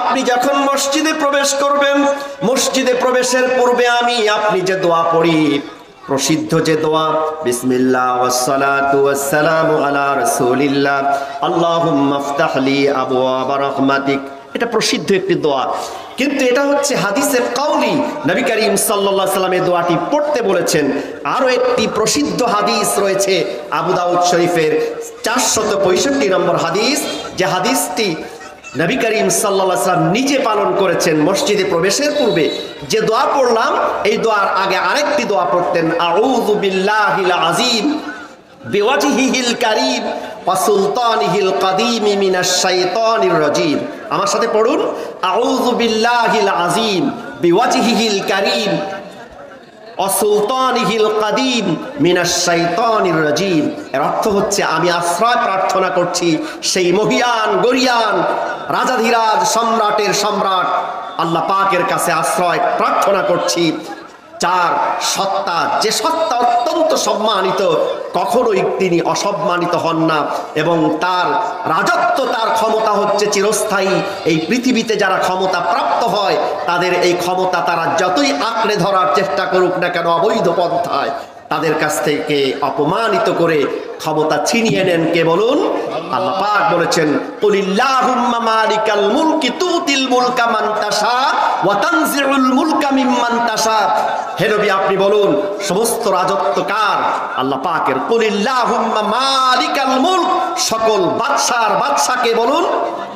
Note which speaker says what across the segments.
Speaker 1: আপনি যখন মসজিদে প্রবেশ করবেন, মসজিদে প্রবেশের পূর্বে আমি আপনি যে দোয়া পড়ি, প্রসিদ্ধ যে দোয়া, বিসমিল্লাহ ওয়াসসালাতু ওয়াসসালামু আলা রাসূলিল্লাহ আল্লাহুম্মা ইফতাহ লি আবওয়াব রাহমাতিক, এটা প্রসিদ্ধ একটি দোয়া। কিন্তু এটা হচ্ছে হাদিসের কাউলি, নবী করিম সাল্লাল্লাহু আলাইহি ওয়াসাল্লাম এই দোয়াটি পড়তে বলেছেন। আরো একটি প্রসিদ্ধ হাদিস রয়েছে আবু দাউদ শরীফের 465 নম্বর হাদিস, যে হাদিসটি নবী করিম সাল্লাল্লাহু আলাইহি ওয়াসাল্লাম নিজে পালন করেছেন। মসজিদে প্রবেশের পূর্বে যে দোয়া পড়লাম, এই দোয়ার আগে আরেকটি দোয়া পড়তেন, আউযু বিল্লাহিল আযীম বিওয়াজহিহিল কারীম ওয়া সুলতানিহিল কাদীম মিনাশ শাইতানির রাজীম। আমার সাথে পড়ুন, আউযু বিল্লাহিল আযীম বিওয়াজহিহিল কারীম ওয়া সুলতানিহিল কাদীম মিনাশ শাইতানির রাজীম। এর অর্থ হচ্ছে আমি আশ্রয় প্রার্থনা করছি সেই মহিয়ান গরিয়ান রাজাধিরাজ সম্রাটের সম্রাট আল্লাহ পাকের কাছে আশ্রয় প্রার্থনা করছি, যার সত্তা, যে সত্তা অত্যন্ত সম্মানিত, কখনোই তিনি অসম্মানিত হন না, এবং তার রাজত্ব, তার ক্ষমতা হচ্ছে চিরস্থায়ী। এই পৃথিবীতে যারা ক্ষমতা প্রাপ্ত হয়, তাদের এই ক্ষমতা তারা যতই আঁকড়ে ধরার চেষ্টা করুক না কেন অবৈধ পন্থায়, তাদের কাছ থেকে অপমানিত করে ক্ষমতা ছিনিয়ে নেন কে বলুন? আল্লাহ পাক বলেছেন, কুলিল্লাহুম্মা মালিকাল মুলকি তুতিল মুলকা মান তাশা ওয়া তানজিউল মুলকা মিম্মান তাশা। হে নবী আপনি বলুন, সমস্ত রাজত্ব কার? আল্লাহ পাকের। কুলিল্লাহুম্মা মালিকাল মুলক, সকল বাদশার বাদশাকে বলুন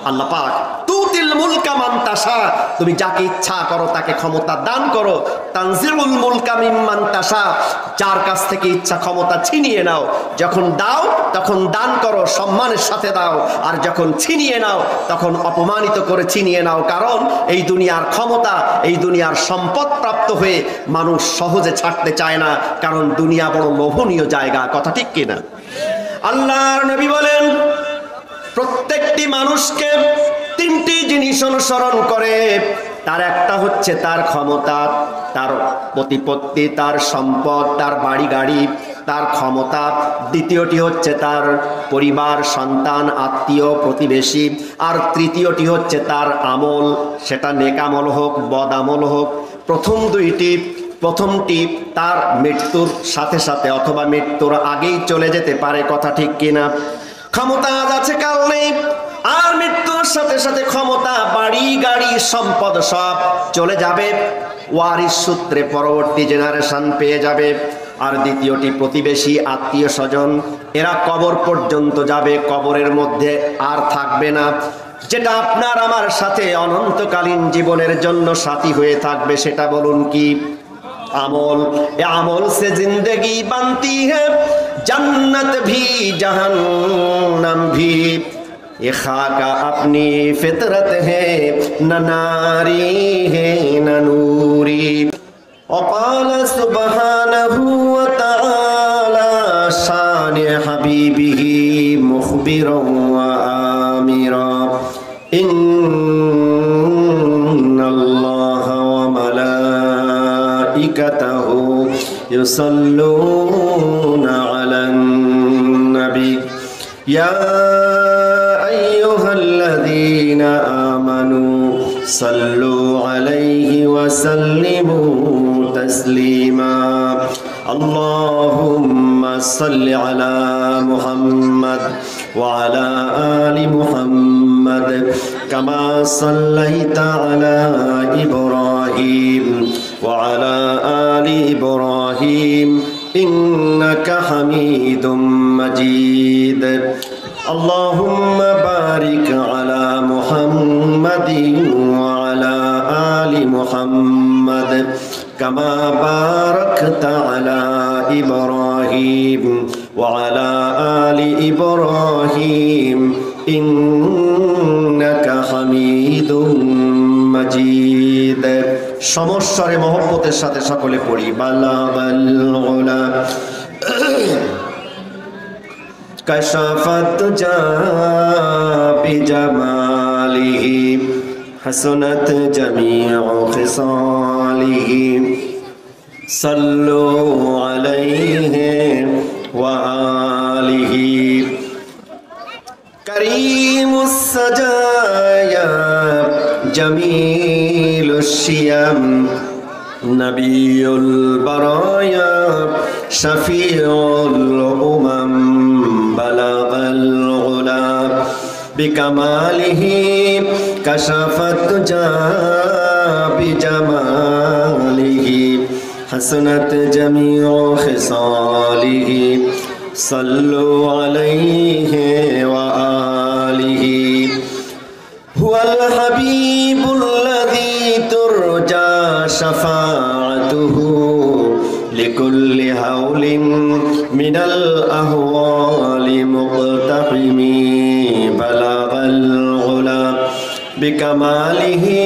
Speaker 1: আল্লাহ পাক। তুতিল মুলকা মান তাশা, তুমি যাকে ইচ্ছা করো তাকে ক্ষমতা দান করো। তানজিউল মুলকা মিম্মান তাশা, যার কাছ থেকে ইচ্ছা ক্ষমতা ছিনিয়ে নাও। যখন দাও তখন দান করো, সম্মানের সাথে দাও, আর যখন ছিনিয়ে নাও তখন অপমানিত করে ছিনিয়ে নাও। কারণ এই দুনিয়ার ক্ষমতা, এই দুনিয়ার সম্পদ প্রাপ্ত হয়ে মানুষ সহজে ছাড়তে চায় না, কারণ দুনিয়া বড় লোভনীয় জায়গা। কথা ঠিক কিনা? আল্লাহর নবী বলেন, প্রত্যেকটি মানুষকে তিনটি জিনিস অনুসরণ করে। তার একটা হচ্ছে তার ক্ষমতা, তার প্রতিপত্তি, তার সম্পদ, তার বাড়ি গাড়ি, তার ক্ষমতা। দ্বিতীয়টি হচ্ছে তার পরিবার, সন্তান, আত্মীয়, প্রতিবেশী। আর তৃতীয়টি হচ্ছে তার আমল, সেটা নেক আমল হোক, বদ আমল হোক। প্রথমটি তার মৃত্যুর সাথে সাথে অথবা মৃত্যুর আগেই চলে যেতে পারে। কথা ঠিক কিনা? ক্ষমতা আজ আছে কাল নেই, আর মৃত্যুর সাথে সাথে ক্ষমতা, বাড়ি গাড়ি, সম্পদ সব চলে যাবে, ওয়ারিস সূত্রে পরবর্তী জেনারেশন পেয়ে যাবে। আর দ্বিতীয়টি প্রতিবেশী, আত্মীয় স্বজন, এরা কবর পর্যন্ত যাবে, কবরের মধ্যে আর থাকবে না। যেটা আপনার আমার সাথে অনন্তকালীন জীবনের জন্য সাথী হয়ে থাকবে, সেটা বলুন কি? আমল। এ আমল সে জিंदगी बनती है, जन्नत भी जहन्नम भी। ये खाका अपनी फितरत है, न नारी है न नूरी। وقال سبحانه وتعالى शान حبيبه مخبرا وآمرا إن الله وملائكته يصلون على النبي يا أيها الذين آمنوا صلوا عليه وسلموا تسليما اللهم صل على محمد وعلى آل محمد كما صليت على إبراهيم وعلى آل إبراهيم إنك حميد مجيد اللهم بارك على محمد وعلى آل محمد كما باركت على إبراهيم وعلى آل إبراهيم إنك حميد مجيد সমস্যারে মহব্বতের সাথে সকলে পড়ি বালাগাল উলা কাশাফাত জা বিজামালিহি হাসানাত জামিউ খিসালিহি সাল্লু আলাইহি ওয়া আলিহি কারীমুস সাজায়া জামিলুশ শিয়াম নবিয়ুল বারায়া শফিউল উমাম বালাগাল উলা বিকামালিহি কাশাফাত জা বিজামালিহি হাসনাত জামিউ খিসালিহি সাল্লু আলাইহি ওয়া আলিহি হুয়াল হাবিবুল্লাযী তুরজা শাফাআতুহু লিকুল্লি হাওলিন মিনাল আহওয়ালি মুqtaহিমি বালাগাল উলা বিকামালিহি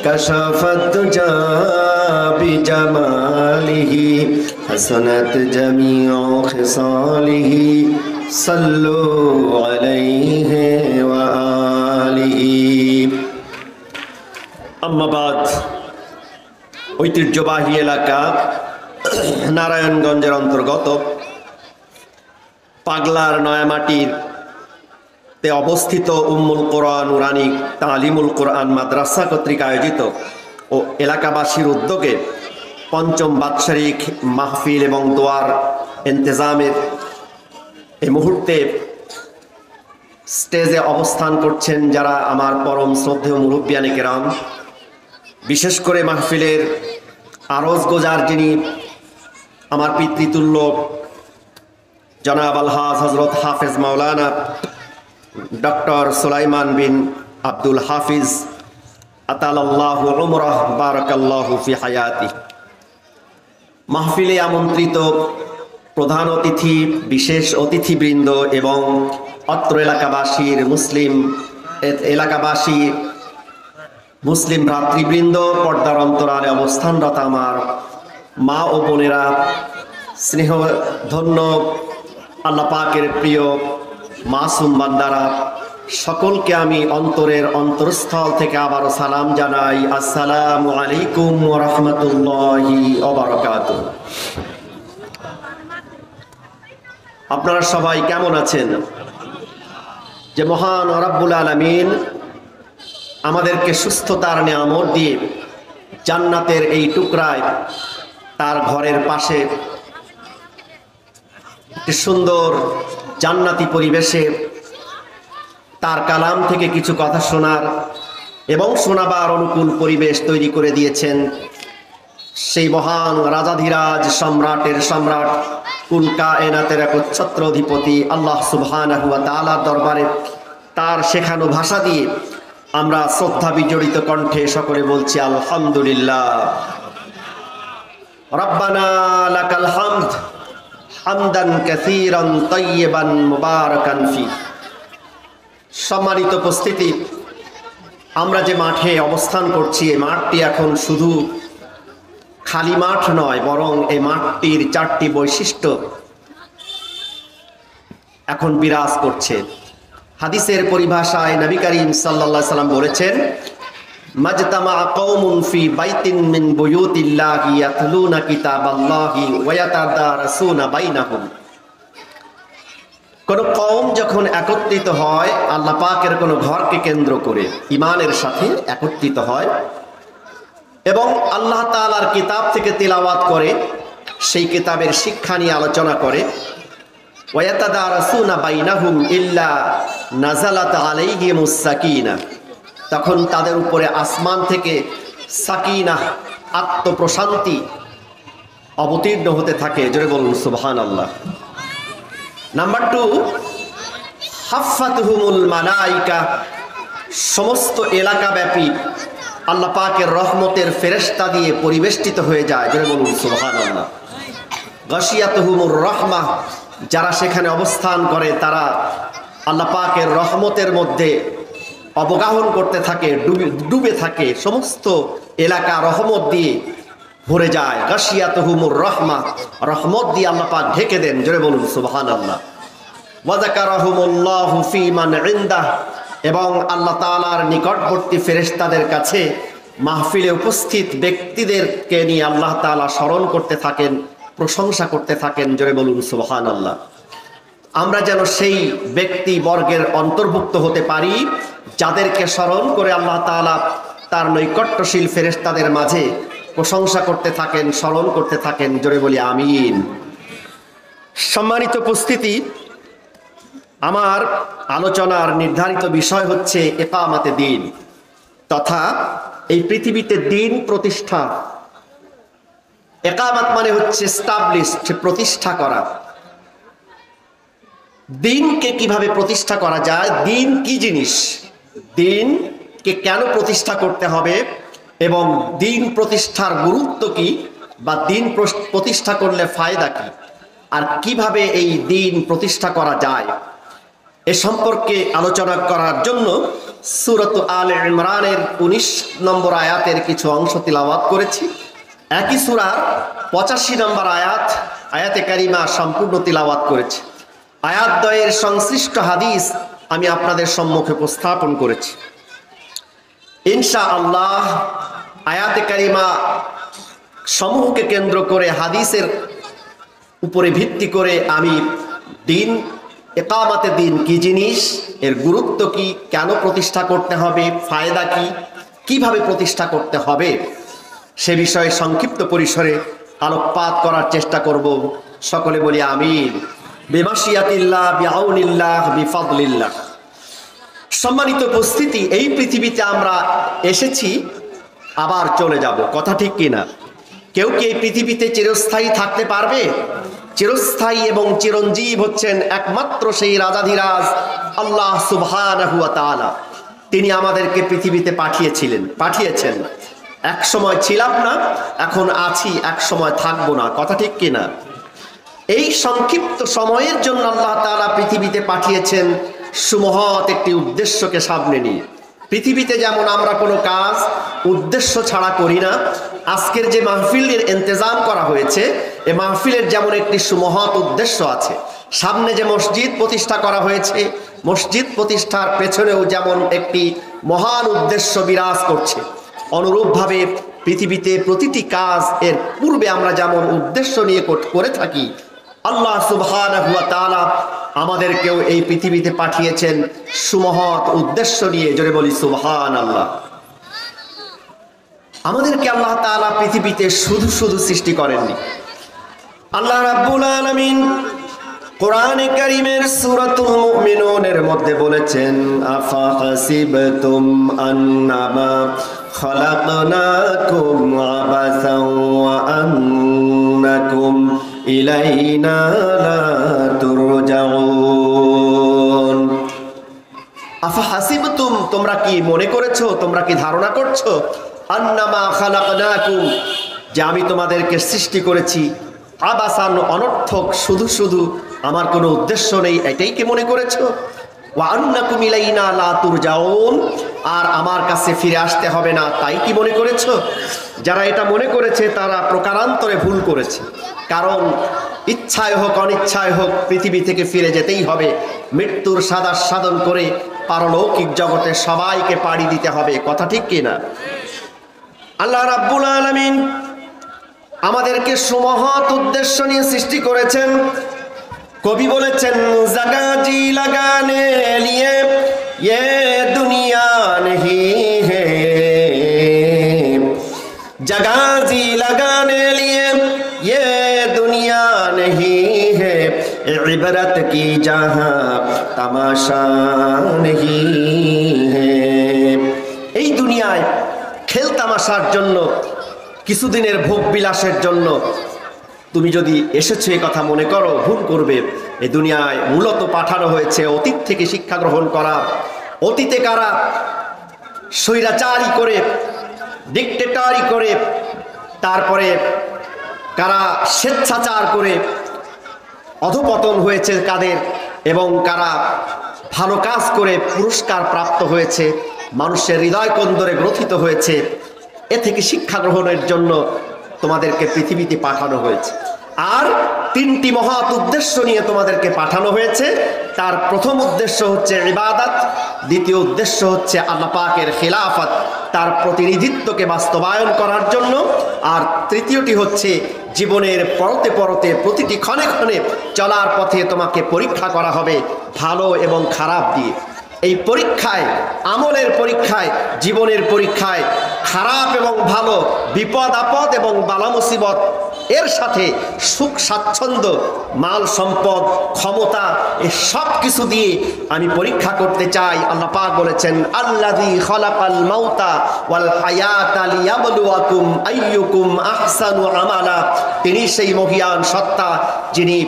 Speaker 1: কাশাফাত জা বিজামালিহি হাসনাত জামিউ খিসালিহি সাল্লু আলাইহি ওয়া আলিহি। আম্মা বাদ, ঐতিহ্যবাহী এলাকা নারায়ণগঞ্জের অন্তর্গত পাগলার নয়ামাটির তে অবস্থিত উম্মুল কোরআন নুরানী তালিমুল কোরআন মাদ্রাসা কর্তৃক আয়োজিত ও এলাকাবাসীর উদ্যোগে পঞ্চম বাৎসরিক মাহফিল এবং দোয়ার ইন্তেজামের এই মুহূর্তে স্টেজে অবস্থান করছেন যারা আমার পরম শ্রদ্ধেয় মুরব্বিয়ানে কেরাম, বিশেষ করে মাহফিলের আরজ গোজার যিনি আমার পিতৃতুল্য জনাব আলহাজ হজরত হাফেজ মাওলানা ডক্টর সুলাইমান বিন আব্দুল হাফিজ আতালাল্লাহু উমরাহ বারাকাল্লাহু ফি হায়াতি। মাহফিলে আমন্ত্রিত প্রধান অতিথি, বিশেষ অতিথিবৃন্দ এবং অত্র এলাকাবাসী মুসলিম ভ্রাতৃবৃন্দ, পর্দার অন্তরালে অবস্থানরত আমার মা ও বোনেরা, স্নেহ ধন্য আল্লাহ পাকের প্রিয় মাসুম বান্দারা, সকলকে আমি অন্তরের অন্তরস্থল থেকে আবারও সালাম জানাই। আসসালামু আলাইকুম ওয়া রাহমাতুল্লাহি ওয়া বারাকাতুহু। আপনারা সবাই কেমন আছেন? যে মহান রব্বুল আলামিন আমাদেরকে সুস্থতার নিয়ামত দিয়ে জান্নাতের এই টুকরায় তার ঘরের পাশে একটি সুন্দর জান্নাতি পরিবেশে তার কালাম থেকে কিছু কথা শোনার এবং শোনাবার অনুকূল পরিবেশ তৈরি করে দিয়েছেন। সেই মহান রাজাধিরাজ সম্রাটের সম্রাট কুল কায়নাতের একচ্ছত্র অধিপতি আল্লাহ সুবহানাহু ওয়া তাআলার দরবারে তার শেখানো ভাষা দিয়ে আমরা শ্রদ্ধা বিজড়িত কণ্ঠে সকলে বলছি আলহামদুলিল্লাহ। রব্বানা লাকাল হামদ হামদান কাসীরান তাইয়িবান মুবারাকান ফি। সম্মানিত উপস্থিতি, আমরা যে মাঠে অবস্থান করছি এই মাঠটি এখন শুধু খালি মাঠ নয়, বরং এই মাঠটির চারটি বৈশিষ্ট্য এখন বিরাজ করছে। হাদিসের পরিভাষায় নবী করিম সাল্লাল্লাহু আলাইহি সাল্লাম বলেছেন, মাজতামা কওমুন ফি বাইতিন মিন বুয়ুতিল্লাহি ইয়াতলুনা কিতাবাল্লাহি ওয়া ইয়াতাদারাসুনা বাইনাহুম। কোন কওম যখন একত্রিত হয় আল্লাহ পাকের কোন ঘরকে কেন্দ্র করে ঈমানের সাথে একত্রিত হয় এবং আল্লাহ তাআলার কিতাব থেকে তিলাওয়াত করে, সেই কিতাবের শিক্ষা নিয়ে আলোচনা করে, ওয়া ইয়াতাদারাসুনা বাইনাহুম ইল্লা নাযালাত আলাইহিমুস সাকিনা, তখন তাদের উপরে আসমান থেকে সাকিনা আত্মপ্রশান্তি অবতীর্ণ হতে থাকে। জোরে বলুন সুবহানাল্লাহ। নাম্বার 2, হাফাতুহুমুল মালাইকা, সমস্ত এলাকাব্যাপী আল্লাহ পাকের রহমতের ফেরেশতা দিয়ে পরিবেষ্টিত হয়ে যায়। জোরে বলুন সুবহানাল্লাহ। গাশিয়াতুহুমুর রাহমাহ, যারা সেখানে অবস্থান করে তারা আল্লাহ পাকের রহমতের মধ্যে অবগাহন করতে থাকে, ডুবে থাকে, সমস্ত এলাকা রহমত দিয়ে ভরে যায়। গাশিয়াতুহুমুর রাহমাহ, রহমত দিয়ে আল্লাহ পাক ঢেকে দেন। জোরে বলুন সুবহানাল্লাহ। ওয়া যাকারাহুমুল্লাহু ফী মান ইনদাহ, এবং আল্লাহ তাআলার নিকটবর্তী ফেরেশতাদের কাছে মাহফিলে উপস্থিত ব্যক্তিদেরকে নিয়ে আল্লাহ তাআলা স্মরণ করতে থাকেন, প্রশংসা করতে থাকেন। জোরে বলুন সুবহানাল্লাহ। আমরা যেন সেই ব্যক্তি বর্গের অন্তর্ভুক্ত হতে পারি যাদেরকে স্মরণ করে আল্লাহ তাআলা তার নৈকট্যশীল ফেরেশতাদের মাঝে প্রশংসা করতে থাকেন, স্মরণ করতে থাকেন। জোরে বলি আমিন। সম্মানিত উপস্থিতি, আমার আলোচনার নির্ধারিত বিষয় হচ্ছে ইকামাতে দ্বীন, তথা এই পৃথিবীতে দ্বীন প্রতিষ্ঠা। ইকামাত মানে হচ্ছে এস্টাবলিশড, প্রতিষ্ঠা করা। দ্বীনকে কিভাবে প্রতিষ্ঠা করা যায়, দ্বীন কি জিনিস, দ্বীনকে কেন প্রতিষ্ঠা করতে হবে এবং দ্বীন প্রতিষ্ঠার গুরুত্ব কি, বা দ্বীন প্রতিষ্ঠা করলে ফায়দা কি, আর কিভাবে এই দ্বীন প্রতিষ্ঠা করা যায়, এ সম্পর্কে আলোচনা করার জন্য সূরাত আলে ইমরানের 19 নম্বর আয়াতের কিছু অংশ তিলাওয়াত করেছি। একই সূরার 85 নম্বর আয়াতে কারিমা সম্পূর্ণ তিলাওয়াত করেছি। আয়াত দ্বয়ের সংশ্লিষ্ট হাদিস আমি আপনাদের সম্মুখে উপস্থাপন করেছি। ইনশাআল্লাহ আয়াতে কারিমা সমূহকে কেন্দ্র করে, হাদিসের উপরে ভিত্তি করে আমি দ্বীন, ইকামাতে দ্বীন কি জিনিস, এর গুরুত্ব কি, কেন প্রতিষ্ঠা করতে হবে, ফায়দা কি, কিভাবে প্রতিষ্ঠা করতে হবে, সে বিষয়ে সংক্ষিপ্ত পরিসরে আলোকপাত করার চেষ্টা করব। সকলে বলি আমিন। বিমাশিয়াতিল্লাহ, বিআউনিল্লাহ, বিফাদলিল্লাহ। সম্মানিত উপস্থিতি, এই পৃথিবীতে আমরা এসেছি, আবার চলে যাব, কথা ঠিক কিনা? কেউ কি এই পৃথিবীতে চিরস্থায়ী থাকতে পারবে? চিরস্থায়ী এবং চিরঞ্জীব হচ্ছেন একমাত্র সেই রাজাধিরাজ আল্লাহ সুবহানাহু ওয়া তাআলা। তিনি আমাদেরকে পৃথিবীতে পাঠিয়েছেন। এক সময় ছিলাম না, এখন আছি, এক সময় থাকবো না, কথা ঠিক কিনা? এই সংক্ষিপ্ত সময়ের জন্য আল্লাহ তাআলা পৃথিবীতে পাঠিয়েছেন সুমহৎ একটি উদ্দেশ্যকে সামনে নিয়ে। পৃথিবীতে যেমন আমরা কোনো কাজ উদ্দেশ্য ছাড়া করি না, আজকের যে মাহফিলের ইন্তজাম করা হয়েছে, এই মাহফিলের যেমন একটি সুমহৎ উদ্দেশ্য আছে। সামনে যে মসজিদ প্রতিষ্ঠা করা হয়েছে, মসজিদ প্রতিষ্ঠার পেছনেও যেমন একটি মহান উদ্দেশ্য বিরাজ করছে, অনুরূপভাবে পৃথিবীতে প্রতিটি কাজ এর পূর্বে আমরা যেমন উদ্দেশ্য নিয়ে করে থাকি, আল্লাহ সুবহানাহু ওয়া তাআলা আমাদেরকেও এই পৃথিবীতে পাঠিয়েছেন সুমহৎ উদ্দেশ্য নিয়ে। জোরে বলি সুবহানাল্লাহ। আমাদেরকে আল্লাহ তাআলা পৃথিবীতে শুধু সৃষ্টি করেননি। আল্লাহ রাব্বুল আলামিন কোরআনে কারীমের সূরাতুল মুমিনুনের মধ্যে বলেছেন, আফা হাসিবতুম আন্নামা খালাকনাকুম আবাসাও ওয়া আন্নাকুম ইলাইনা লা তুরজাউন। আফা হাসিবতুম, তোমরা কি মনে করেছো, তোমরা কি ধারণা করছো, আন্নামা খালাকনাকুম, যে আমি তোমাদেরকে সৃষ্টি করেছি, আবাসান, অনর্থক, শুধু আমার কোনো উদ্দেশ্য নেই, এটাই কি মনে করেছো? ওয়া আন্নাকুম ইলাইনা লা তুরজাউন, আর আমার কাছে ফিরে আসতে হবে না, তাই কি মনে করেছো? যারা এটা মনে করেছে তারা প্রকারান্তরে ভুল করেছে। কারণ ইচ্ছায় হোক অনিচ্ছায় হোক পৃথিবী থেকে ফিরে যেতেই হবে। মৃত্যুর সাধন করে পারলৌকিক জগতে সবাইকে পাড়ি দিতে হবে, কথা ঠিক কিনা? আল্লাহ রাব্বুল আলামিন আমাদেরকে সুমহৎ উদ্দেশ্য নিয়ে সৃষ্টি করেছেন। কবি বলেছেন, জাগা জি লাগানে লিয়ে ये दुनिया नहीं है, जगह जी लगाने लिए ये दुनिया नहीं है, इबरत की जहां तमाशा नहीं है। এই দুনিয়ায় খেল তামাশার জন্য, কিছুদিনের ভোগ বিলাসের জন্য তুমি যদি এসেছো এই কথা মনে করো, ভুল করবে। এই দুনিয়ায় মূলত পাঠানো হয়েছে অতীত থেকে শিক্ষা গ্রহণ করার। অতীতে কারা স্বৈরাচারী করে, ডিক্টেটরি করে, তারপরে কারা স্বেচ্ছাচার করে অধপতন হয়েছে কাদের, এবং কারা ভালো কাজ করে পুরস্কার প্রাপ্ত হয়েছে, মানুষের হৃদয় কন্দরে গ্রথিত হয়েছে, এ থেকে শিক্ষা গ্রহণের জন্য তোমাদেরকে পৃথিবীতে পাঠানো হয়েছে। আর তিনটি মহৎ উদ্দেশ্য নিয়ে তোমাদেরকে পাঠানো হয়েছে। তার প্রথম উদ্দেশ্য হচ্ছে ইবাদত, দ্বিতীয় উদ্দেশ্য হচ্ছে আল্লাহ পাকের খিলাফত, তার প্রতিনিধিত্বকে বাস্তবায়ন করার জন্য, আর তৃতীয়টি হচ্ছে জীবনের পরতে পরতে প্রতিটি ক্ষণে ক্ষণে চলার পথে তোমাকে পরীক্ষা করা হবে ভালো এবং খারাপ দিয়ে। এই পরীক্ষায়, আমলের পরীক্ষায়, জীবনের পরীক্ষায় খারাপ এবং ভালো, বিপদ আপদ এবং বালা মুসিবত, এর সাথে সুখ স্বাচ্ছন্দ্য, মাল সম্পদ, ক্ষমতা, এই সব কিছু দিয়ে আমি পরীক্ষা করতে চাই। আল্লাহ পাক বলেছেন, আল্লাযী খালাকাল মাউতা ওয়াল হায়াতা লিয়াবলুয়াকুম আইয়ুকুম আহসানু আমালা। তিনি সেই মহিয়ান সত্তা যিনি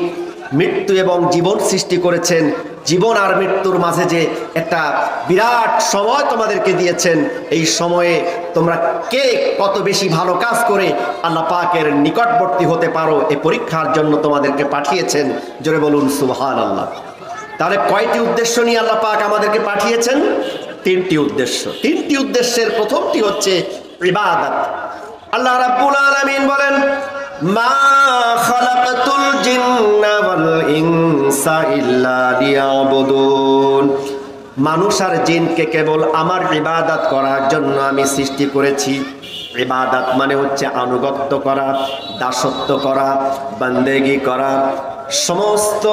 Speaker 1: মৃত্যু এবং জীবন সৃষ্টি করেছেন। জীবন আর মৃত্যুর মাঝে যে একটা বিরাট সময় তোমাদেরকে দিয়েছেন, এই সময়ে তোমরা কে কত বেশি ভালো কাজ করে আল্লাহ পাকের নিকটবর্তী হতে পারো, এই পরীক্ষার জন্য তোমাদেরকে পাঠিয়েছেন। জোরে বলুন সুবহানাল্লাহ। তাহলে কয়টি উদ্দেশ্য নিয়ে আল্লাহ পাক আমাদেরকে পাঠিয়েছেন? তিনটি উদ্দেশ্য। তিনটি উদ্দেশ্যের প্রথমটি হচ্ছে ইবাদত। আল্লাহ রাব্বুল আলামিন বলেন, মা খালাকাতুল জিন্না ওয়াল ইনসা ইল্লা লিয়াবুদুন। মানুষ আর জিনকে কেবল আমার ইবাদত করার জন্য আমি সৃষ্টি করেছি। ইবাদত মানে হচ্ছে আনুগত্য করা, দাসত্ব করা, বান্দেগি করা, সমস্ত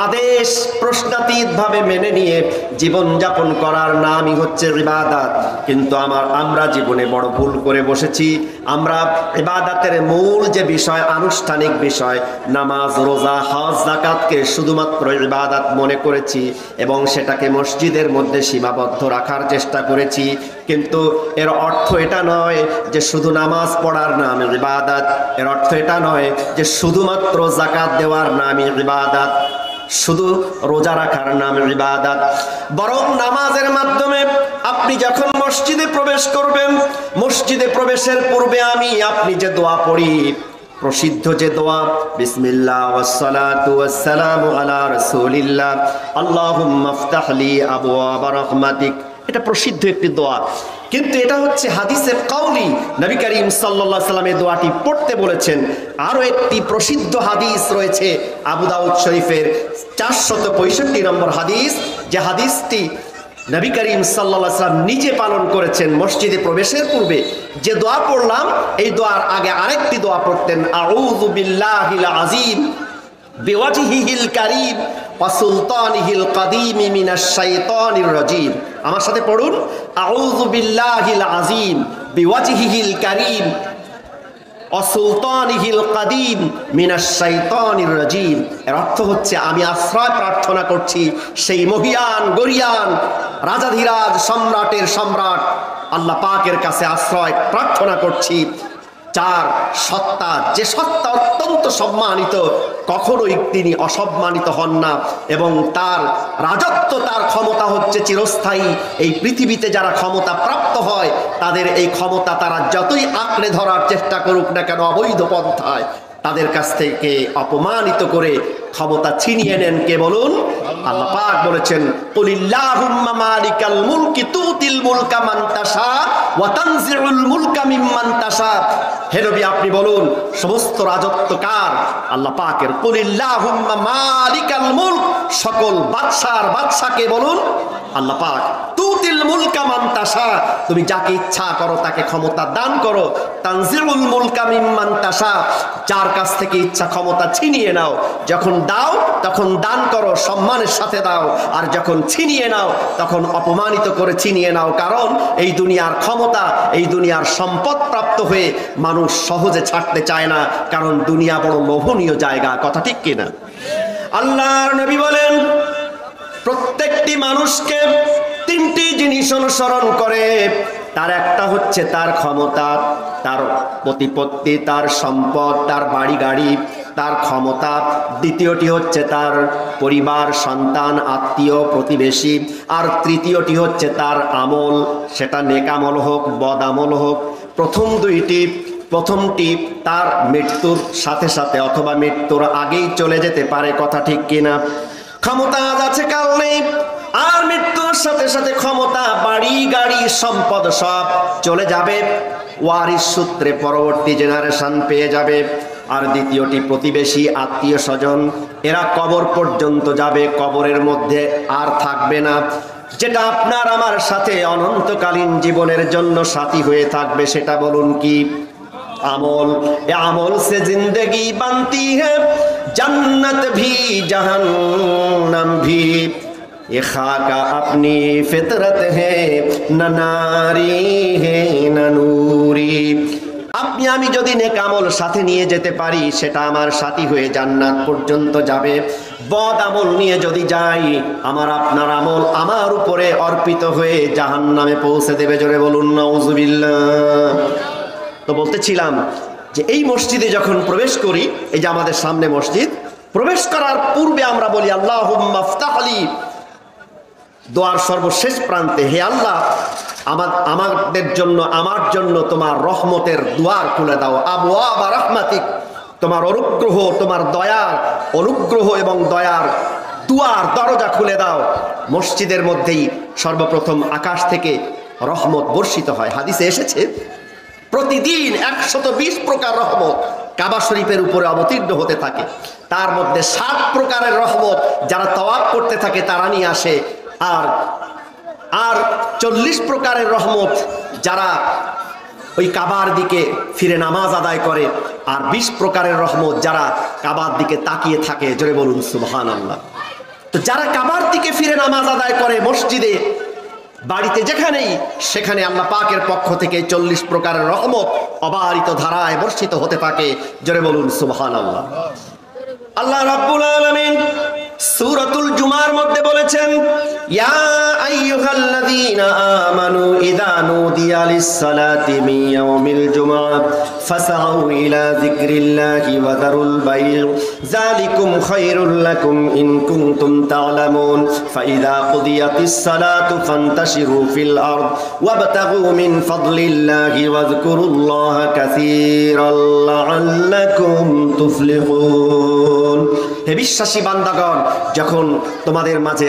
Speaker 1: আদেশ প্রশ্নাতীতভাবে মেনে নিয়ে জীবন যাপন করার নামই হচ্ছে ইবাদত। কিন্তু আমরা জীবনে বড় ভুল করে বসেছি। আমরা ইবাদতের মূল যে বিষয়, আনুষ্ঠানিক বিষয়, নামাজ, রোজা, হজ, যাকাতকে শুধুমাত্র ইবাদত মনে করেছি এবং সেটাকে মসজিদের মধ্যে সীমাবদ্ধ রাখার চেষ্টা করেছি। কিন্তু এর অর্থ এটা নয় যে শুধু নামাজ পড়ার নাম ইবাদত, এর অর্থ এটা নয় যে শুধুমাত্র যাকাত দেওয়ার নামই ইবাদত, শুধু রোজা রাখার নাম ইবাদত। বরং নামাজের মাধ্যমে আপনি যখন মসজিদে প্রবেশ করবেন, মসজিদে প্রবেশের পূর্বে আপনি যে দোয়া পড়ি, প্রসিদ্ধ যে দোয়া, বিসমিল্লাহ ওয়াসসালাতু ওয়াসসালামু আলা রাসূলিল্লাহ আল্লাহুম্মা ইফতাহ লি আবওয়াবা রাহমাতিক, এটা প্রসিদ্ধ একটি দোয়া। কিন্তু এটা হচ্ছে হাদিসে কাউলি, নবী করিম সাল্লাল্লাহু আলাইহি ওয়াসাল্লাম এই দোয়াটি পড়তে বলেছেন। আরো একটি প্রসিদ্ধ হাদিস রয়েছে আবু দাউদ শরীফের 465 নম্বর হাদিস, যে হাদিসটি নবী করিম সাল্লাল্লাহু আলাইহি ওয়াসাল্লাম নিজে পালন করেছেন। মসজিদে প্রবেশের পূর্বে যে দোয়া পড়লাম, এই দোয়ার আগে আরেকটি দোয়া পড়তেন, আউযু বিল্লাহিল আযীম বিওয়াজহিহিল কারীম ওয়া সুলতানিহিল কাদীম মিনাশ শাইতানির রাজীম। আমার সাথে পড়ুন, আউযু বিল্লাহিল আযীম বিওয়াজহিহিল কারীম ওয়া সুলতানিহিল কাদীম মিনাশ শাইতানির রাজীম। এর অর্থ হচ্ছে আমি আশ্রয় প্রার্থনা করছি সেই মহিয়ান গরিয়ান রাজাধিরাজ সম্রাটের সম্রাট আল্লাহ পাকের কাছে আশ্রয় প্রার্থনা করছি, চার সত্তা, যে সত্তা অত্যন্ত সম্মানিত, কখনোই তিনি অসম্মানিত হন না এবং তার রাজত্ব, তার ক্ষমতা হচ্ছে চিরস্থায়ী। এই পৃথিবীতে যারা ক্ষমতা প্রাপ্ত হয়, তাদের এই ক্ষমতা তারা যতই আঁকড়ে ধরার চেষ্টা করুক না কেন অবৈধ পন্থায়, তাদের কাছ থেকে অপমানিত করে ক্ষমতা ছিনিয়ে নেন কে বলুন? আল্লাহ পাক বলেছেন, কুলিল্লাহুম্মা মালিকাল মুলকি তুতিল মুলকা মান তাশা ওয়া তানজিউল মুলকা মিম্মান তাশা। হে নবী, আপনি বলুন সমস্ত রাজত্ব কার? আল্লাহ পাকের। কুলিল্লাহুম্মা মালিকাল মুলক, সকল বাদশার বাদশাকে বলুন আল্লাহ পাক। তুতিল মুলকা মান তাশা, তুমি যাকে ইচ্ছা করো তাকে ক্ষমতা দান করো। তানজিউল মুলকা মিম্মান তাশা, যার কাছ থেকে ইচ্ছা ক্ষমতা ছিনিয়ে নাও। যখন দাও তখন দান করো, সম্মানের সাথে দাও, আর যখন ছিনিয়ে নাও তখন অপমানিত করে ছিনিয়ে নাও। কারণ এই দুনিয়ার ক্ষমতা, এই দুনিয়ার সম্পদ প্রাপ্ত হয়ে মানুষ সহজে ছাড়তে চায় না, কারণ দুনিয়া বড় লোভনীয় জায়গা। কথা ঠিক কিনা? আল্লাহর নবী বলেন, প্রত্যেকটি মানুষকে তিনটি জিনিস অনুসরণ করে। তার একটা হচ্ছে তার ক্ষমতা, তার প্রতিপত্তি, তার সম্পদ, তার বাড়ি গাড়ি, তার ক্ষমতা। দ্বিতীয়টি হচ্ছে তার পরিবার, সন্তান, আত্মীয়, প্রতিবেশী। আর তৃতীয়টি হচ্ছে তার আমল, সেটা নেক আমল হোক, বদ আমল হোক। প্রথমটি তার মৃত্যুর সাথে সাথে অথবা মৃত্যুর আগেই চলে যেতে পারে। কথা ঠিক কিনা? ক্ষমতা আজ আছে, কাল নেই, আর মৃত্যুর সাথে সাথে ক্ষমতা, বাড়ি গাড়ি, সম্পদ সব চলে যাবে, ওয়ারিস সূত্রে পরবর্তী জেনারেশন পেয়ে যাবে। আর দ্বিতীয়টি প্রতিবেশী, আত্মীয় স্বজন, এরা কবর পর্যন্ত যাবে, কবরের মধ্যে আর থাকবে না। যেটা আপনার আমার সাথে অনন্তকালীন জীবনের জন্য সাথী হয়ে থাকবে, সেটা বলুন কি? আমল। এ আমল সে জিंदगी बनती है, जन्नत भी जहन्नम भी। ये खाका अपनी फितरत है, न नारी है न नूर। আমি যদি নেক আমল সাথে নিয়ে যেতে পারি সেটা আমার সাথী হয়ে জান্নাত পর্যন্ত যাবে। বদ আমল নিয়ে যদি যাই আমার আপনার আমল আমার উপরে অর্পিত হয়ে জাহান্নামে পৌঁছে দেবে। জোরে বলুন নাউজুবিল্লাহ। তো বলতেছিলাম যে এই মসজিদে যখন প্রবেশ করি, এই যে আমাদের সামনে মসজিদ, প্রবেশ করার পূর্বে আমরা বলি আল্লাহুম্মা ইফতাহ লি, দোয়ার সর্বশেষ প্রান্তে হে আল্লাহ আমাদের জন্য আমার জন্য তোমার রহমতের দুয়ার খুলে দাও। আবওয়াবা রাহমাতিক, তোমার অনুগ্রহ, তোমার দয়ার অনুগ্রহ এবং দয়ার দুয়ার দরজা খুলে দাও। মসজিদের মধ্যেই সর্বপ্রথম আকাশ থেকে রহমত বর্ষিত হয়। হাদিসে এসেছে প্রতিদিন 120 প্রকার রহমত কাবা শরীফের উপরে অবতীর্ণ হতে থাকে। তার মধ্যে 7 প্রকারের রহমত যারা তাওয়াফ করতে থাকে তারা নিয়ে আসে, আর 40 প্রকারের রহমত যারা ওই কাবার দিকে ফিরে নামাজ আদায় করে, আর 20 প্রকারের রহমত যারা কাবার দিকে তাকিয়ে থাকে। জোরে বলুন সুবহানাল্লাহ। তো যারা কাবার দিকে ফিরে নামাজ আদায় করে মসজিদে, বাড়িতে, যেখানেই, সেখানে আল্লাহ পাকের পক্ষ থেকে 40 প্রকারের রহমত অবারিত ধারায় বর্ষিত হতে থাকে। জোরে বলুন সুবহানাল্লাহ। আল্লাহ রাব্বুল আলামিন সূরাতুল জুমার মধ্যে বলেছেন, ইয়া আইয়ুহাল্লাযীনা আমানু ইযা নুদিয়া লিস-সালাতি মিন ইয়াউমিল জুমআহ ফাসআউ ইলা যিকরিল্লাহি ওয়া যারুল বাই' যালিকুম খায়রুল লাকুম ইন কুনতুম তা'লামুন ফাইযা কুদিয়াতিস-সালাতু ফান্তাশিরু ফিল আরদ ওয়াবতাগু মিন ফাদলিল্লাহি ওয়াযকুরুল্লাহা কাসীরান লাআল্লাকুম তুফলিহুন। হে বিশ্বাসী বান্দাগণ, যখন তোমাদের মাঝে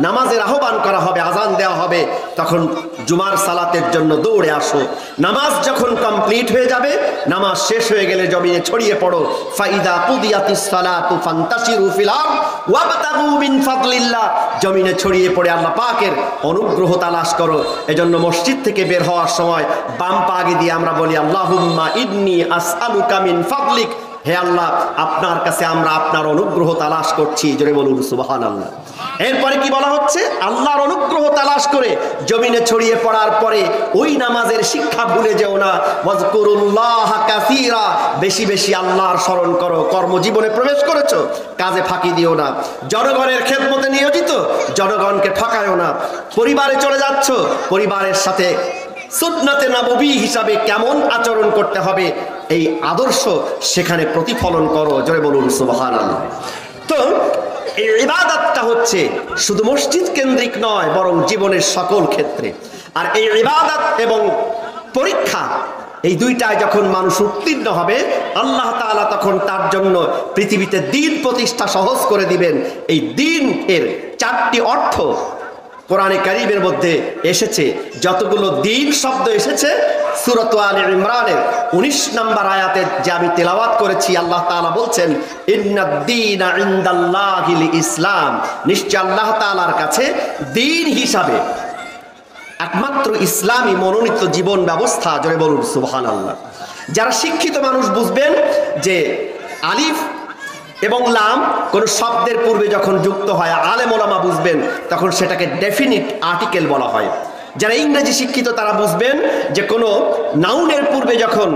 Speaker 1: নামাজের আহ্বান করা হবে, আজান দেওয়া হবে, তখন জুমার সালাতের জন্য দৌড়ে আসো। নামাজ যখন কমপ্লিট হয়ে যাবে, নামাজ শেষ হয়ে গেলে জমিনে ছড়িয়ে পড়ো। ফাইদা কুদিয়াতিস সালাতু ফান্তাশিরু ফিল আরদ ওয়াবতাগু মিন ফাদলিল্লাহ, জমিনে ছড়িয়ে পড়ে আল্লাহ পাকের অনুগ্রহ তালাশ করো। এজন্য মসজিদ থেকে বের হওয়ার সময় বাম পা আগে দিয়ে আমরা বলি আল্লাহুম্মা ইন্নী আসআলুকা মিন ফাদলিক, হে আল্লাহ আপনার কাছে আমরা আপনার অনুগ্রহ তালাশ করছি। জোরে বলুন সুবহানাল্লাহ। এরপরে কি বলা হচ্ছে? আল্লাহর অনুগ্রহ তালাশ করে জমিনে ছড়িয়ে পড়ার পরে ওই নামাজের শিক্ষা ভুলে যেও না। ওয়াজকুরুল্লাহা কাসীরা, বেশি বেশি আল্লাহর স্মরণ করো। কর্মজীবনে প্রবেশ করেছো, কাজে ফাঁকি দিও না। জনগণের খেদমতে নিয়োজিত, জনগণকে ঠকায়ও না। পরিবারে চলে যাচ্ছ, পরিবারের সাথে সুন্নাতে নববী হিসাবে কেমন আচরণ করতে হবে এই আদর্শ সেখানে প্রতিফলন করো। জোরে বলুন সুবহানাল্লাহ। তো এই ইবাদতটা হচ্ছে শুধু মসজিদ কেন্দ্রিক নয়, বরং জীবনের সকল ক্ষেত্রে। আর এই ইবাদত এবং পরীক্ষা, এই দুইটায় যখন মানুষ উত্তীর্ণ হবে, আল্লাহ তাআলা তখন তার জন্য পৃথিবীতে দ্বীন প্রতিষ্ঠা সহজ করে দিবেন। এই দ্বীন এর 4টি অর্থ কোরআনে কারীমের মধ্যে এসেছে। যতগুলো দ্বীন শব্দ এসেছে সূরা আলে ইমরানের 19 নম্বর আয়াতে যে আমি তেলাওয়াত করেছি, আল্লাহ তাআলা বলছেন ইন্নাদ-দীনা ইনদাল্লাহিল ইসলাম, নিশ্চয় আল্লাহ তাআলার কাছে দ্বীন হিসাবে একমাত্র ইসলামই মনোনীত জীবন ব্যবস্থা। জোরে বলুন সুবহানাল্লাহ। যারা শিক্ষিত মানুষ বুঝবেন যে আলিফ এবং লাম কোন শব্দের পূর্বে যখন যুক্ত হয়, আলেম ওলামা বুঝবেন তখন সেটাকে ডেফিনিট আর্টিকেল বলা হয়। যারা ইংরেজি শিক্ষিত তারা বুঝবেন যে কোনো নাউনের পূর্বে যখন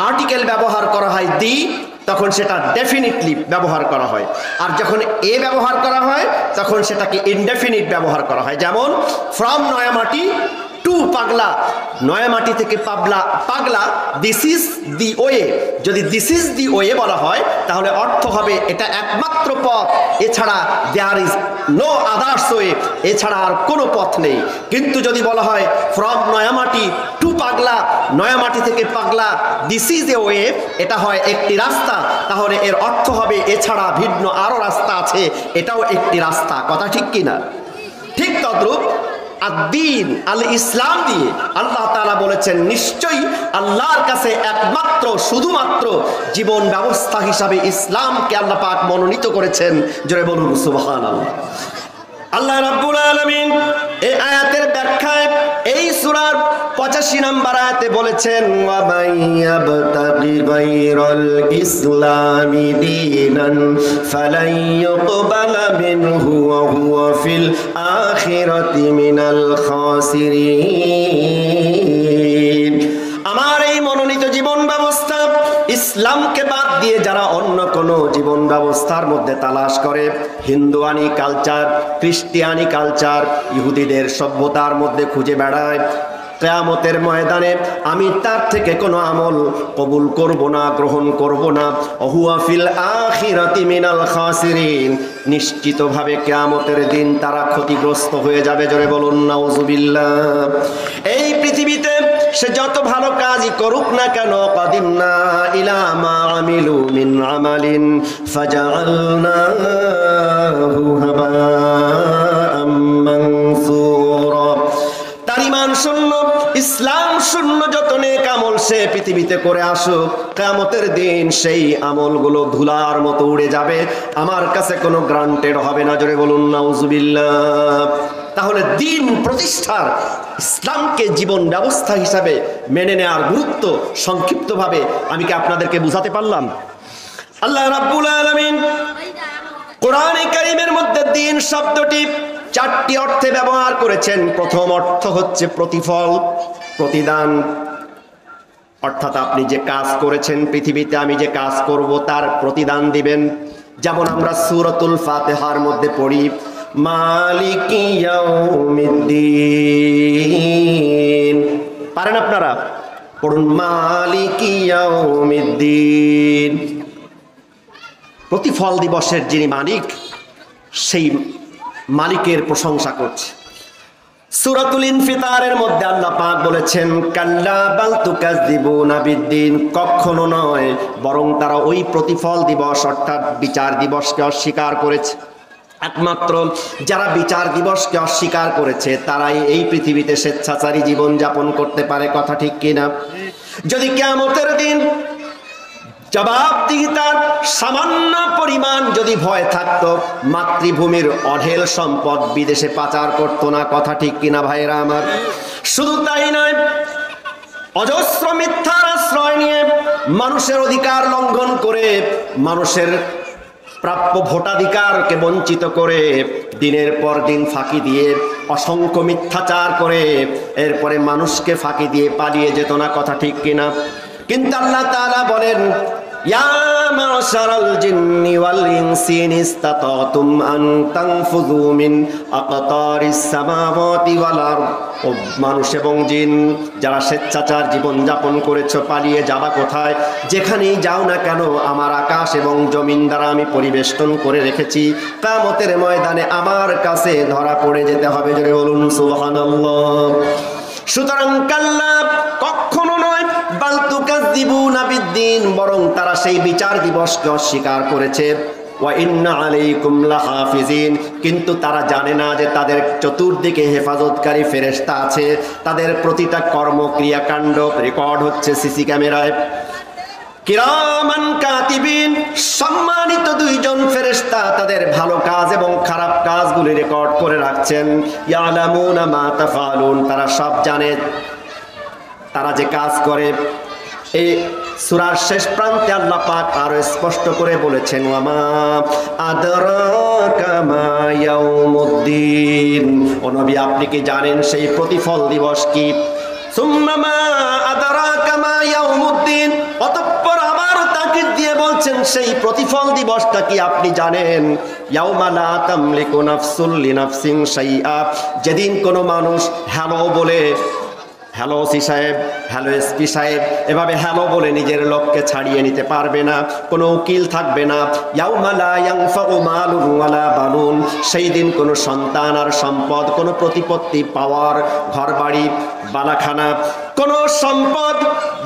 Speaker 1: আর্টিকেল ব্যবহার করা হয় দি, তখন সেটা ডেফিনিটলি ব্যবহার করা হয়। আর যখন এ ব্যবহার করা হয় তখন সেটাকে ইনডেফিনিট ব্যবহার করা হয়। যেমন ফ্রম নয়ামাটি টু পাগলা, নয়ামাটি থেকে পাগলা, দিস ইজ দি ওয়ে। যদি দিস ইজ দি ওয়ে বলা হয় তাহলে অর্থ হবে এটা একমাত্র পথ, এছাড়া there is no others way, এছাড়া আর কোনো পথ নেই। কিন্তু যদি বলা হয় ফ্রম নয়ামাটি টু পাগলা, নয়ামাটি থেকে পাগলা, দিস ইজ এ ওয়ে, এটা হয় একটি রাস্তা, তাহলে এর অর্থ হবে এছাড়া ভিন্ন আরো রাস্তা আছে, এটাও একটি রাস্তা। কথা ঠিক কিনা? ঠিক তদ্রূপ আদ-দীন আল ইসলাম দিয়ে আল্লাহ তাআলা বলেছেন নিশ্চয়ই আল্লাহর কাছে একমাত্র শুধুমাত্র জীবন ব্যবস্থা হিসাবে ইসলামকে আল্লাহ পাক মনোনীত করেছেন। জোরে বলুন সুবহানাল্লাহ। আল্লাহ রাব্বুল আলামিন এই আয়াতের ব্যাখ্যায় এই সূরার 85 নম্বর আয়াতে বলেছেন ওয়া মাইয়াবতাগি গায়রাল ইসলামি দীনান ফালাই ইউকবালা মিনহু ওয়া হুয়া ফিল আখিরাতি মিনাল খাসিরিন। আমার এই মনোনীত জীবন ইসলামকে বাদ দিয়ে যারা অন্য কোনো জীবন ব্যবস্থার মধ্যে তালাশ করে, হিন্দুয়ানি কালচার, খ্রিস্টিয়ানি কালচার, ইহুদিদের সভ্যতার মধ্যে খুঁজে বেড়ায়, কিয়ামতের ময়দানে আমি তার থেকে কোনো আমল কবুল করব না, গ্রহণ করব না। ওহুয়া ফিল আখিরাতি মিনাল খাসিরিন, নিশ্চিতভাবে কিয়ামতের দিন তারা ক্ষতিগ্রস্ত হয়ে যাবে। জোরে বলুন নাউজুবিল্লাহ। এই পৃথিবীতে সে যত ভালো কাজই করুক না কেন, কাদিমনা ইলা মা আমিলু মিন আমালিন ফাজআলনাহু হাবাআম মানসুরা। তার ঈমান শূন্য, ইসলাম শূন্য যত নেক আমল সে পৃথিবীতে করে আসুক, কিয়ামতের দিন সেই আমলগুলো ধুলার মতো উড়ে যাবে, আমার কাছে কোনো গ্রান্টেড হবে না। জোরে বলুন নাউজুবিল্লাহ। তাহলে দিন প্রতিষ্ঠার, ইসলামকে জীবন ব্যবস্থা হিসাবে মেনে নেওয়ার গুরুত্ব সংক্ষিপ্তভাবে আমি কি আপনাদেরকে বুঝাতে পারলাম? আল্লাহ রাব্বুল আলামিন কোরআনে কারীমের মধ্যে দিন শব্দটি 4টি অর্থে ব্যবহার করেছেন। প্রথম অর্থ হচ্ছে প্রতিফল, প্রতিদান, অর্থাৎ আপনি যে কাজ করেছেন পৃথিবীতে, আমি যে কাজ করব তার প্রতিদান দিবেন। যেমন আমরা সূরাতুল ফাতিহার মধ্যে পড়ি, মালিকি ইয়াউমিদ্দিন। পারেন আপনারা? পড়ুন, মালিকি ইয়াউমিদ্দিন। প্রতিফল দিবসের যিনি মালিক, সেই মালিকের প্রশংসা করছে। সূরাতুল ইনফিতারের মধ্যে আল্লাহ পাক বলেছেন, কাল্লা বাল তুকাযযিবুনা বিদ্দিন, কখনো নয় বরং তারা ওই প্রতিফল দিবস অর্থাৎ বিচার দিবসকে অস্বীকার করেছে। একমাত্র যারা বিচার দিবসকে অস্বীকার করেছে তারাই এই পৃথিবীতে স্বেচ্ছাচারী জীবন যাপন করতে পারে। কথা ঠিক কিনা? যদি কিয়ামতের দিন জবাবদিহিতার সামান্য পরিমাণ যদি ভয় থাকতো, মাতৃভূমির অঢেল সম্পদ বিদেশে পাচার করতো না। কথা ঠিক কিনা ভাইরা আমার? শুধু তাই নয়, অজস্র মিথ্যার আশ্রয় নিয়ে মানুষের অধিকার লঙ্ঘন করে, মানুষের প্রাপ্য ভোটাধিকারকে বঞ্চিত করে, দিনের পর দিন ফাঁকি দিয়ে, অসংখ্য মিথ্যাচার করে, এরপরে মানুষকে ফাঁকি দিয়ে পালিয়ে যেত না। কথা ঠিক কিনা? কিন্তু আল্লাহ তাআলা বলেন, ইয়া মাশারাল জিন্নি ওয়াল ইনসি ইন ইসতাতাতুম আন তানফুযু মিন আকতারিস সামাওয়াতি ওয়াল আরদ। ও মানুষ এবং জিন, যারা স্বেচ্ছাচার জীবন যাপন করেছো, পালিয়ে যাবা কোথায়? যেখানেই যাও না কেন আমার আকাশ এবং জমিন দ্বারা আমি পরিবেষ্টন করে রেখেছি, কিয়ামতের ময়দানে আমার কাছে ধরা পড়ে যেতে হবে। জোরে বলুন সুবহানাল্লাহ। সুতরাং কাল্লা, কখনো নয়, বাল তুকাযযিবুনা বিদ্দিন, বরং তারা সেই বিচার দিবসকে অস্বীকার করেছে। ওয়া ইন্না আলাইকুম লাহাফিজিন, কিন্তু তারা জানে না যে তাদের চতুর্দিকে হেফাজতকারী ফেরেশতা আছে, তাদের প্রতিটা কর্মক্রিয়াকাণ্ড রেকর্ড হচ্ছে সিসি ক্যামেরায়। কিরামান কাতিবিন, সম্মানিত 2 জন ফেরেশতা তাদের ভালো কাজ এবং খারাপ কাজগুলি রেকর্ড করে রাখছেন। ইয়ালামুনা মা তাফআলুন, তারা সব জানে তারা যে কাজ করে। এই সূরার শেষ প্রান্তে আল্লাহ পাক আরো স্পষ্ট করে বলেছেন, ওয়ামা আদরাকা মা ইয়াউমুদ্দিন, ও নবী আপনি কি জানেন সেই প্রতিফল দিবস কি? সুম্মা মা আদরাকা মা ইয়াউমুদ্দিন, অতঃপর আবারও তাকিদ দিয়ে বলছেন সেই প্রতিফল দিবসটা কি আপনি জানেন? ইয়াউমা লা তামলিকু নাফসুল লিনাফসিন শাইআ, যেদিন কোনো মানুষ হ্যালো বলে, হ্যালো ওসি সাহেব, হ্যালো এসপি সাহেব, এভাবে হ্যালো বলে নিজের লোককে ছাড়িয়ে নিতে পারবে না, কোনো উকিল থাকবে না। ইয়াউমা লা ইয়ানফাউ মালুন ওয়ালা বানুন, সেই দিন কোনো সন্তান আর সম্পদ, কোনো প্রতিপত্তি, পাওয়ার, ঘরবাড়ি, বালাখানা, কোনো সম্পদ,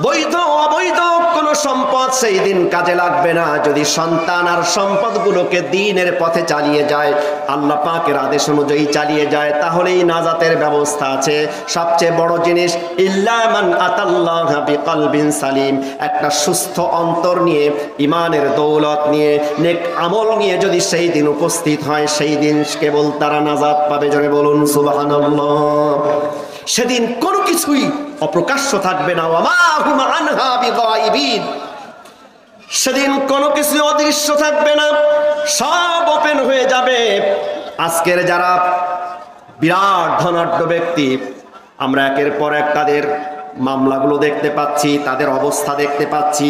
Speaker 1: বৈধ অবৈধ কোনো সম্পদ সেই দিন কাজে লাগবে না। যদি সন্তান আর সম্পদগুলোকে দ্বীনের পথে চালিয়ে যায়, আল্লাহ পাকের আদেশ অনুযায়ী চালিয়ে যায়, তাহলেই নাজাতের ব্যবস্থা আছে। সবচেয়ে বড় জিনিস, ইল্লা মান আতাল্লাহা বিকলবিন সালিম, একটা সুস্থ অন্তর নিয়ে, ইমানের দৌলত নিয়ে, নেক আমল নিয়ে যদি সেই দিন উপস্থিত হয়, সেই দিন কেবল তারা নাজাত পাবে। জোরে বলুন সুবহানাল্লাহ। সেদিন কোনো কিছুই অপ্রকাশ্য থাকবে না। ওয়ামা হুম আনহা বিগাইবিন, সেদিন কোনো কিছু অদৃশ্য থাকবে না, সব ওপেন হয়ে যাবে। আজকের যারা বিরাট ধনাঢ্য ব্যক্তি, আমরা একের পর এক তাদের মামলাগুলো দেখতে পাচ্ছি, তাদের অবস্থা দেখতে পাচ্ছি।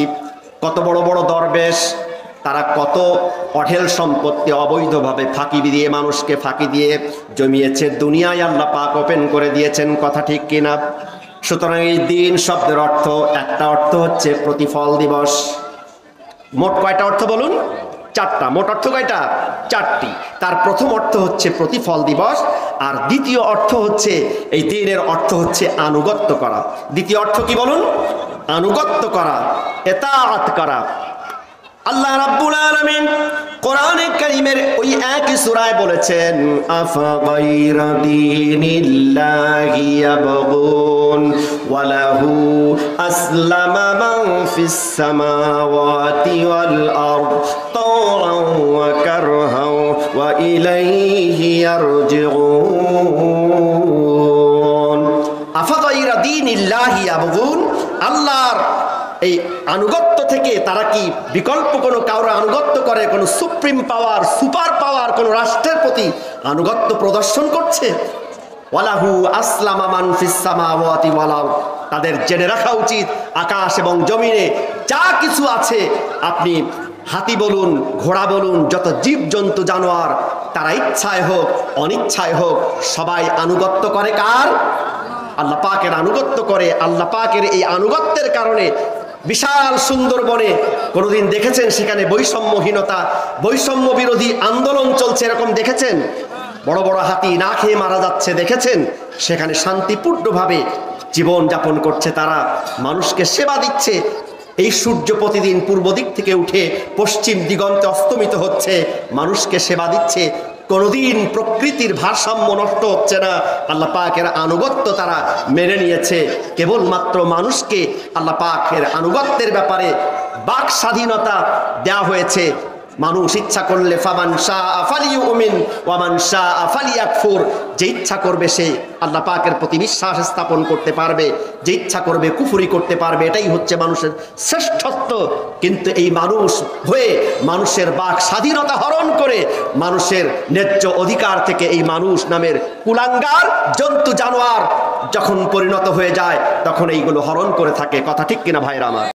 Speaker 1: কত বড় বড় দরবেশ, তারা কত অঢেল সম্পত্তি অবৈধভাবে ফাঁকি দিয়ে, মানুষকে ফাঁকি দিয়ে জমিয়েছে, দুনিয়ায় আল্লাহ পাক ওপেন করে দিয়েছেন। কথা ঠিক কিনা? সুতরাং এই দিন শব্দের অর্থ, একটা অর্থ হচ্ছে প্রতিফল দিবস। মোট কয়টা অর্থ বলুন? চারটা। মোট অর্থ কয়টা? চারটি। তার প্রথম অর্থ হচ্ছে প্রতিফল দিবস, আর দ্বিতীয় অর্থ হচ্ছে, এই দিনের অর্থ হচ্ছে আনুগত্য করা। দ্বিতীয় অর্থ কি বলুন? আনুগত্য করা, ইতাআত করা। আল্লাহ রাব্বুল আলামিন কোরআনে কারীমের ওই একই সূরায় বলেছেন, আফাগাইরা দীনিল্লাহি ইয়াবগুন ওয়া লাহু আসলামা মান ফিস সামাওয়াতি ওয়াল আরদ তাওআন ওয়া কারহান ওয়া ইলাইহি ইয়ারজিউন। আফাগাইরা দীনিল্লাহি ইয়াবগুন, আল্লাহর এই আনুগত্য থেকে তারা কি বিকল্প কোনো কারো আনুগত্য করে? কোনো সুপ্রিম পাওয়ার, সুপার পাওয়ার কোনো রাষ্ট্রের প্রতি আনুগত্য প্রদর্শন করছে? ওয়ালাহু আসলামা মান ফিস সামাওয়াতি ওয়াল আরদ, তাদের জেনে রাখা উচিত আকাশ এবং জমিনে যা কিছু আছে, আপনি হাতি বলুন, ঘোড়া বলুন, যত জীবজন্তু জানোয়ার, তারা ইচ্ছায় হোক অনিচ্ছায় হোক সবাই আনুগত্য করে কার? আল্লাহ পাকের আনুগত্য করে। আল্লাহ পাকের এই আনুগত্যের কারণে বিশাল সুন্দরবনে কোনোদিন দেখেছেন সেখানে বৈষম্যহীনতা, বৈষম্য বিরোধী আন্দোলন চলছে এরকম দেখেছেন? বড় বড় হাতি না খেয়ে মারা যাচ্ছে দেখেছেন? সেখানে শান্তিপূর্ণভাবে জীবন যাপন করছে তারা, মানুষকে সেবা দিচ্ছে। এই সূর্য প্রতিদিন পূর্ব দিক থেকে উঠে পশ্চিম দিগন্তে অস্তমিত হচ্ছে, মানুষকে সেবা দিচ্ছে। কোনোদিন প্রকৃতির ভারসাম্য নষ্ট হচ্ছে না। আল্লাহ পাকের আনুগত্য তারা মেনে নিয়েছে। কেবলমাত্র মানুষকে আল্লাহ পাকের আনুগত্যের ব্যাপারে বাক স্বাধীনতা দেওয়া হয়েছে। মানুষ ইচ্ছা করলে ফামান শাআ ফালিউমিন ওয়া মান শাআ ফালিয়াকফুর, যে ইচ্ছা করবে সে আল্লাহ পাকের প্রতি বিশ্বাস স্থাপন করতে পারবে, যে ইচ্ছা করবে কুফরি করতে পারবে। এটাই হচ্ছে মানুষের শ্রেষ্ঠত্ব। কিন্তু এই মানুষ হয়ে মানুষের বাক স্বাধীনতা হরণ করে, মানুষের ন্যায্য অধিকার থেকে এই মানুষ নামের কুলাঙ্গার জন্তু জানোয়ার যখন পরিণত হয়ে যায়, তখন এইগুলো হরণ করে থাকে। কথা ঠিক কিনা ভাইরা আমার?